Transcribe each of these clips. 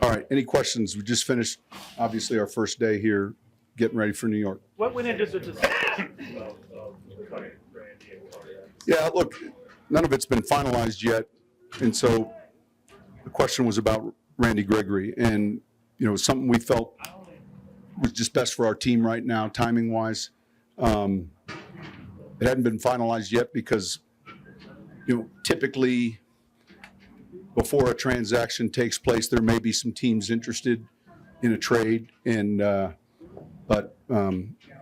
All right, any questions? We just finished, obviously, our first day here, getting ready for New York. What went into the decision? Yeah, look, none of it's been finalized yet, and so the question was about Randy Gregory, and something we felt was just best for our team right now, timing-wise. It hadn't been finalized yet because, typically before a transaction takes place, there may be some teams interested in a trade, and but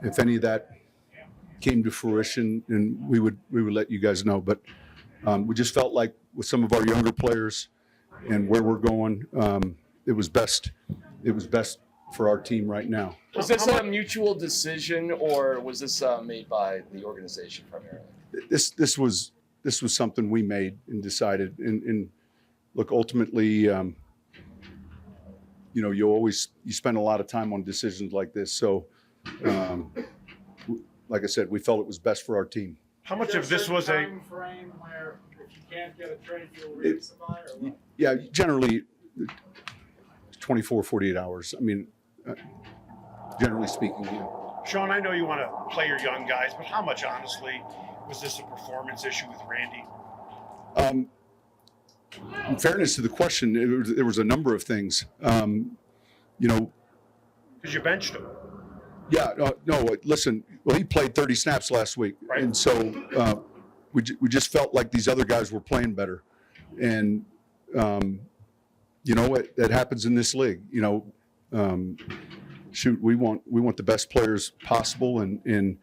if any of that came to fruition, and we would let you guys know. But we just felt like with some of our younger players and where we're going, it was best for our team right now. Was this a mutual decision, or was this made by the organization primarily? This was something we made and decided. And look, ultimately, you spend a lot of time on decisions like this. So, like I said, we felt it was best for our team. How much of this was a time frame where if you can't get a trade, you'll release somebody, or what? Yeah, generally 24, 48 hours. I mean, generally speaking, yeah. Sean, I know you want to play your young guys, but how much, honestly, was this a performance issue with Randy? In fairness to the question, there was a number of things. Because you benched him. Yeah, no, listen, well, he played 30 snaps last week. Right. And so we just felt like these other guys were playing better. And, that happens in this league. Shoot, we want the best players possible. And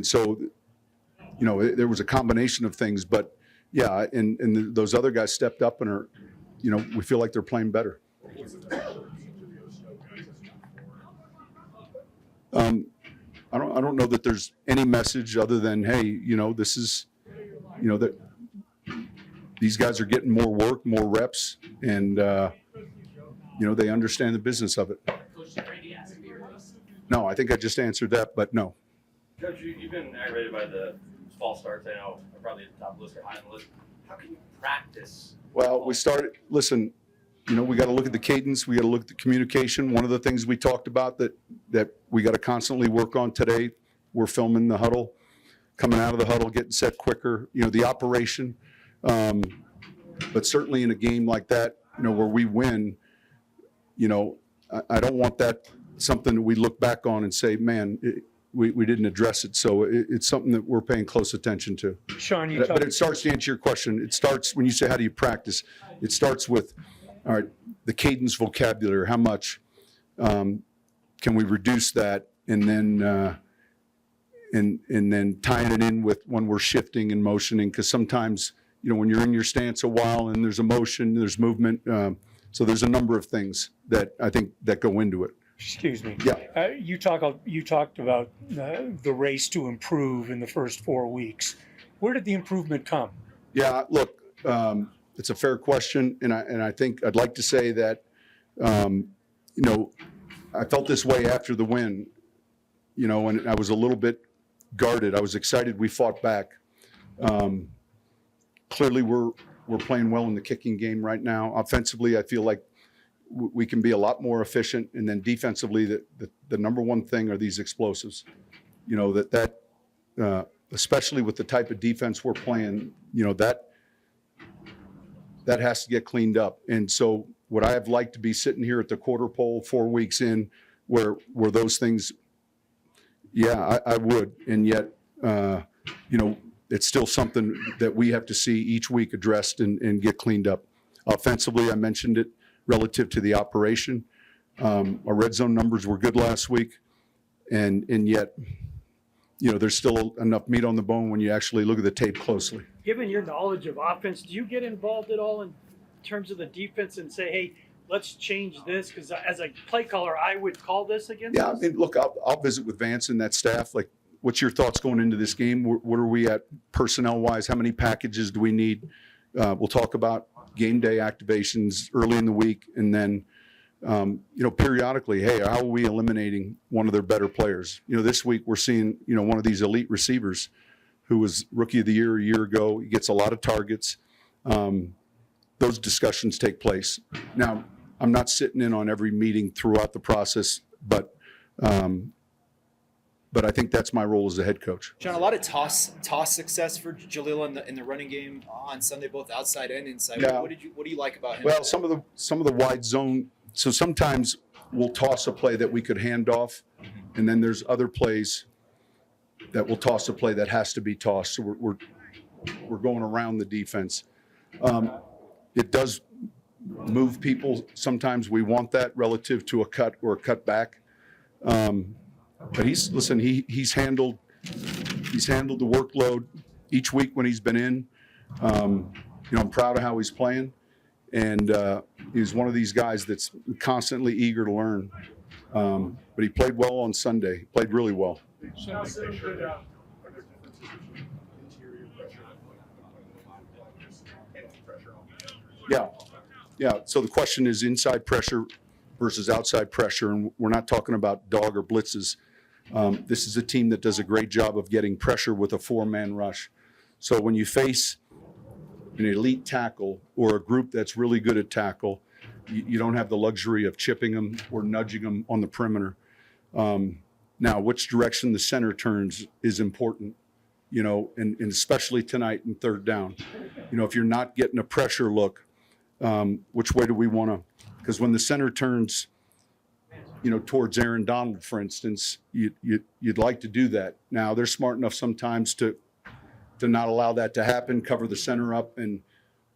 so, there was a combination of things. But, yeah, and those other guys stepped up and are, we feel like they're playing better. I don't know that there's any message other than, hey, this is, that these guys are getting more work, more reps, and they understand the business of it. No, I think I just answered that, but no. Coach, you've been aggravated by the false starts. I know probably at the top of the list or high on the list. How can you practice? Well, we started. Listen, we got to look at the cadence. We got to look at the communication. One of the things we talked about that we got to constantly work on today. We're filming the huddle, coming out of the huddle, getting set quicker. The operation. But certainly in a game like that, where we win, I don't want that something that we look back on and say, man, we didn't address it. So it's something that we're paying close attention to. Sean, But it starts to answer your question. It starts when you say, how do you practice? It starts with, all right, the cadence vocabulary, how much can we reduce that? And then and then tying it in with when we're shifting and motioning, because sometimes, when you're in your stance a while and there's emotion, there's movement. So there's a number of things that I think that go into it. Excuse me. Yeah. You talked about the race to improve in the first 4 weeks. Where did the improvement come? Yeah, look, it's a fair question, and I think I'd like to say that, I felt this way after the win, and I was a little bit guarded. I was excited we fought back. Clearly, we're playing well in the kicking game right now. Offensively, I feel like we can be a lot more efficient, and then defensively, the number one thing are these explosives. Especially with the type of defense we're playing, that has to get cleaned up. And so would I have liked to be sitting here at the quarter pole 4 weeks in where those things, yeah, I would. And yet, it's still something that we have to see each week addressed and get cleaned up. Offensively, I mentioned it relative to the operation. Our red zone numbers were good last week, and yet, there's still enough meat on the bone when you actually look at the tape closely. Given your knowledge of offense, do you get involved at all in terms of the defense and say, hey, let's change this? Because as a play caller, I would call this against us. I mean, look, I'll visit with Vance and that staff. Like, what's your thoughts going into this game? What are we at personnel-wise? How many packages do we need? We'll talk about game day activations early in the week, and then, periodically, hey, how are we eliminating one of their better players? This week we're seeing, one of these elite receivers who was Rookie of the Year a year ago. He gets a lot of targets. those discussions take place. Now, I'm not sitting in on every meeting throughout the process, but I think that's my role as a head coach. John, a lot of toss success for Jaleel in the running game on Sunday, both outside and inside. Yeah. What do you like about him? Well, some of the wide zone. So sometimes we'll toss a play that we could hand off, and then there's other plays that we'll toss a play that has to be tossed. So we're going around the defense. It does move people. Sometimes we want that relative to a cut or a cut back. But he's handled the workload each week when he's been in. I'm proud of how he's playing, and he's one of these guys that's constantly eager to learn. But he played well on Sunday. He played really well. Yeah. So the question is inside pressure versus outside pressure, and we're not talking about dog or blitzes. This is a team that does a great job of getting pressure with a 4-man rush. So when you face an elite tackle or a group that's really good at tackle, you don't have the luxury of chipping them or nudging them on the perimeter. Now, which direction the center turns is important, and especially tonight in third down. If you're not getting a pressure look, which way do we want to? Because when the center turns, towards Aaron Donald, for instance, you'd like to do that. Now they're smart enough sometimes to not allow that to happen, cover the center up,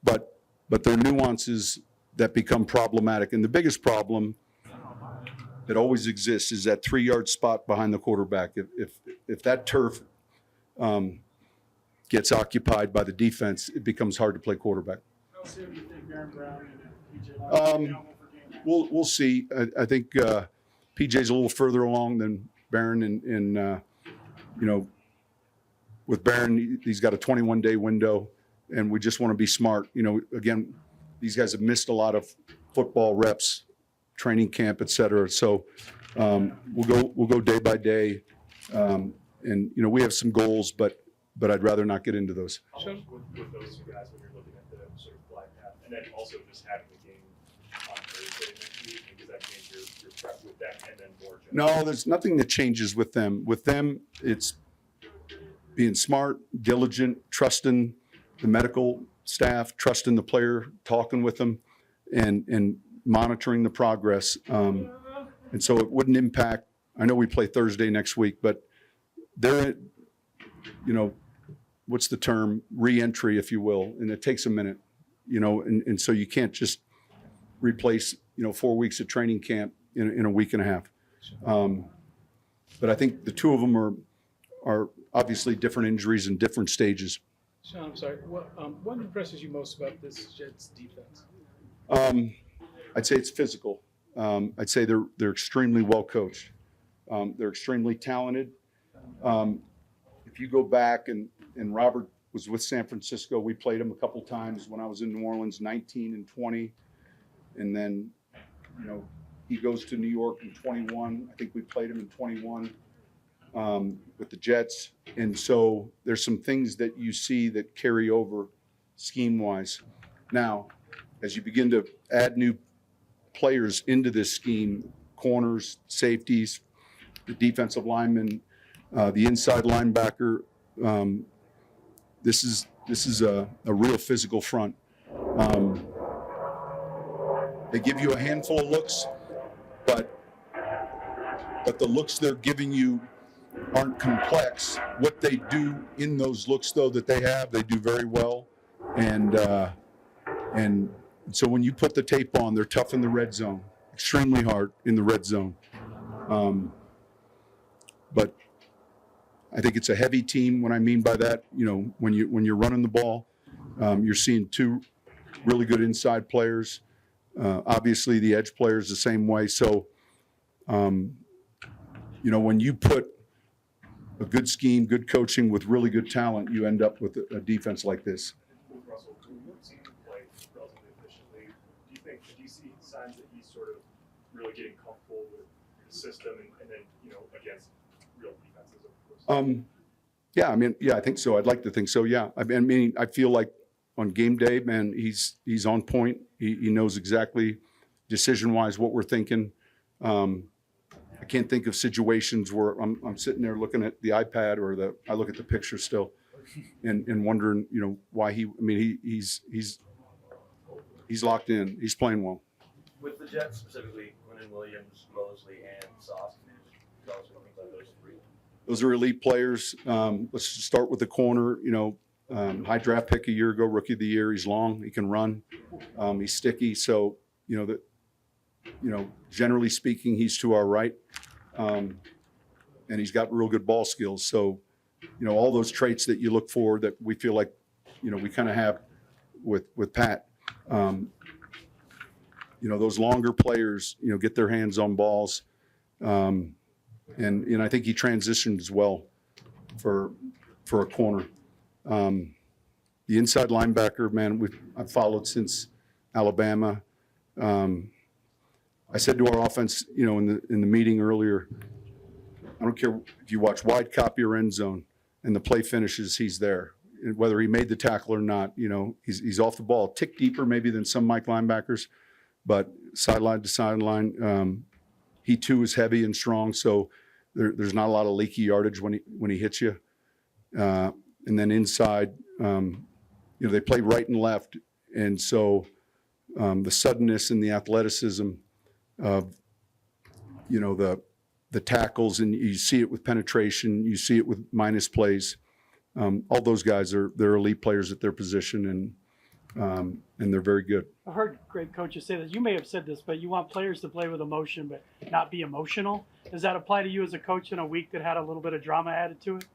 but there are nuances that become problematic. And the biggest problem that always exists is that 3-yard spot behind the quarterback. If that turf gets occupied by the defense, it becomes hard to play quarterback. We'll see. I think PJ's a little further along than Barron, and with Barron, he's got a 21-day window, and we just want to be smart. Again, these guys have missed a lot of football reps, training camp, et cetera. So we'll go day by day, and we have some goals, but I'd rather not get into those. With those two guys when you're looking at the sort of glide path, and then also just having the game on Thursday next week, does that change your prep with them and then more general? No, there's nothing that changes with them. With them, it's being smart, diligent, trusting the medical staff, trusting the player, talking with them, and monitoring the progress. And so it wouldn't impact. I know we play Thursday next week, but they're, what's the term? Re-entry, if you will, and it takes a minute, and so you can't just replace, 4 weeks of training camp in a week and a half. But I think the two of them are obviously different injuries and different stages. Sean, I'm sorry. What impresses you most about this Jets defense? I'd say it's physical. I'd say they're extremely well coached. They're extremely talented. If you go back and Robert was with San Francisco, we played him a couple times when I was in New Orleans, 19 and 20, and then he goes to New York in 21. I think we played him in 21 with the Jets, and so there's some things that you see that carry over scheme-wise. Now, as you begin to add new players into this scheme, corners, safeties, the defensive linemen, the inside linebacker, this is a real physical front. They give you a handful of looks, but the looks they're giving you aren't complex. What they do in those looks, though, that they do very well. And so when you put the tape on, they're tough in the red zone, extremely hard in the red zone. But I think it's a heavy team. What I mean by that, when you're running the ball, you're seeing two really good inside players. Obviously, the edge players the same way. So, when you put a good scheme, good coaching with really good talent, you end up with a defense like this. With Russell, when you've seen him play relatively efficiently, do you see signs that he's sort of really getting comfortable with the system and then, against real defenses, of course? I think so. I'd like to think so. Yeah. I feel like on game day, man, he's on point. He knows exactly decision-wise what we're thinking. I can't think of situations where I'm sitting there looking at the iPad or I look at the picture still and wondering, why he's locked in. He's playing well. With the Jets specifically, Quinton Williams, Mosley, and Sauce, can you just tell us what you think about those three? Those are elite players. Let's just start with the corner. High draft pick a year ago, rookie of the year. He's long. He can run. He's sticky. So, generally speaking, he's to our right. And he's got real good ball skills. So, all those traits that you look for that we feel like, we kind of have with Pat. Those longer players, get their hands on balls. And I think he transitioned as well for a corner. The inside linebacker, man, I've followed since Alabama. I said to our offense, in the meeting earlier, I don't care if you watch wide copy or end zone, and the play finishes, he's there. And whether he made the tackle or not, he's off the ball. A tick deeper maybe than some Mike linebackers, but sideline to sideline, he too is heavy and strong. So there's not a lot of leaky yardage when he hits you. And then inside, they play right and left, and so the suddenness and the athleticism of the tackles, and you see it with penetration, you see it with minus plays. All those guys they're elite players at their position, and they're very good. I heard great coaches say that. You may have said this, but you want players to play with emotion, but not be emotional. Does that apply to you as a coach in a week that had a little bit of drama added to it?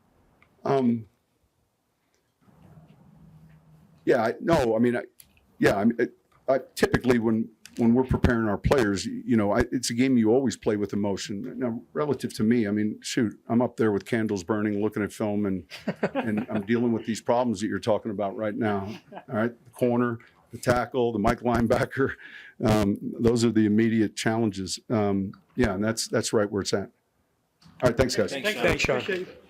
I typically when we're preparing our players, it's a game you always play with emotion. Now, relative to me, I'm up there with candles burning, looking at film, and I'm dealing with these problems that you're talking about right now. All right, the corner, the tackle, the Mike linebacker, those are the immediate challenges. And that's right where it's at. All right, thanks, guys. Thanks, Thanks, Sean. Appreciate it.